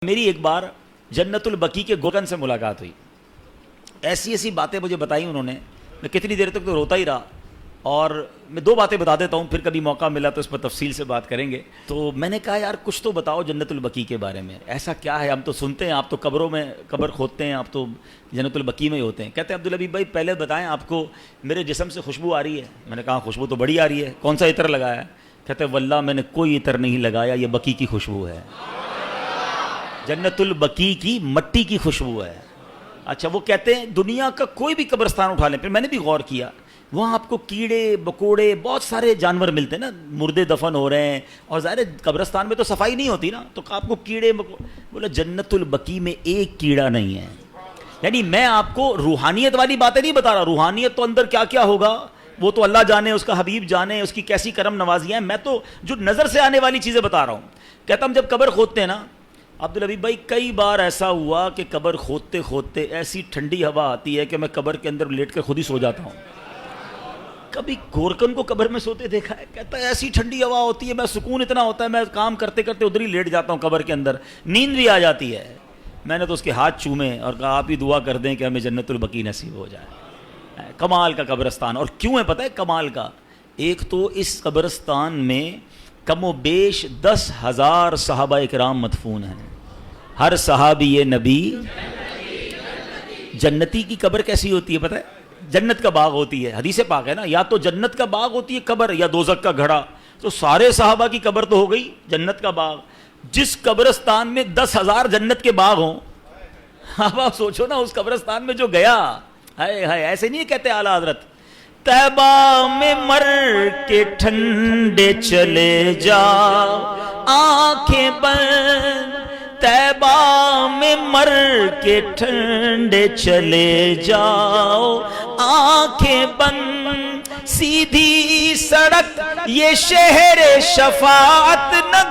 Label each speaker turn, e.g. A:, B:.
A: میری ایک بار جنت البقیع کے گورکن سے ملاقات ہوئی. ایسی ایسی باتیں مجھے بتائی انہوں نے, میں کتنی دیر تک تو روتا ہی رہا. اور میں دو باتیں بتا دیتا ہوں, پھر کبھی موقع ملا تو اس پر تفصیل سے بات کریں گے. تو میں نے کہا یار کچھ تو بتاؤ جنت البقیع کے بارے میں, ایسا کیا ہے؟ ہم تو سنتے ہیں آپ تو قبروں میں قبر کھودتے ہیں, آپ تو جنت البقیع میں ہی ہوتے ہیں. کہتے ہیں عبدالحبیب بھائی پہلے بتائیں آپ کو میرے جسم سے خوشبو آ رہی ہے؟ میں نے کہا خوشبو تو بڑی آ رہی ہے, کون سا عطر لگایا ہے؟ کہتے ہیں واللہ میں نے کوئی عطر نہیں لگایا, یہ بقیع کی خوشبو ہے, جنت البقیع کی مٹی کی خوشبو ہے. اچھا, وہ کہتے ہیں دنیا کا کوئی بھی قبرستان اٹھا لیں. پھر میں نے بھی غور کیا, وہاں آپ کو کیڑے مکوڑے بہت سارے جانور ملتے ہیں نا, مردے دفن ہو رہے ہیں, اور ظاہر قبرستان میں تو صفائی نہیں ہوتی نا, تو آپ کو کیڑے بولا جنت البقیع میں ایک کیڑا نہیں ہے. یعنی میں آپ کو روحانیت والی باتیں نہیں بتا رہا, روحانیت تو اندر کیا کیا ہوگا وہ تو اللہ جانے, اس کا حبیب جانے, اس کی کیسی کرم نوازیاں ہیں. میں تو جو نظر سے آنے والی چیزیں بتا رہا ہوں. کہتا ہم جب قبر کھودتے ہیں نا عبدالحبیب بھائی, کئی بار ایسا ہوا کہ قبر کھودتے کھودتے ایسی ٹھنڈی ہوا آتی ہے کہ میں قبر کے اندر لیٹ کر خود ہی سو جاتا ہوں. کبھی گورکن کو قبر میں سوتے دیکھا ہے؟ کہتا ہے ایسی ٹھنڈی ہوا ہوتی ہے, میں سکون اتنا ہوتا ہے, میں کام کرتے کرتے ادھر ہی لیٹ جاتا ہوں قبر کے اندر, نیند بھی آ جاتی ہے. میں نے تو اس کے ہاتھ چومے اور کہا آپ ہی دعا کر دیں کہ ہمیں جنت البقیع نصیب ہو جائے. کمال کا قبرستان. اور کیوں ہے پتہ ہے کمال کا؟ ایک تو اس قبرستان میں کم و بیش 10,000 صحابہ اکرام مدفون ہیں. ہر صحابی نبی جنتی کی قبر کیسی ہوتی ہے پتہ ہے؟ جنت کا باغ ہوتی ہے, حدیث پاک ہے نا, یا تو جنت کا باغ ہوتی ہے قبر یا دوزخ کا گھڑا. تو سارے صحابہ کی قبر تو ہو گئی جنت کا باغ. جس قبرستان میں 10,000 جنت کے باغ ہوں, اب آپ سوچو نا, اس قبرستان میں جو گیا, ہائے ہائے, ایسے نہیں کہتے اعلیٰ حضرت طیبہ میں مر کے ٹھنڈے چلے جا آنکھیں بند, طیبہ میں مر کے ٹھنڈے چلے جاؤ آنکھیں بند, سیدھی سڑک یہ شہر شفاعت نہ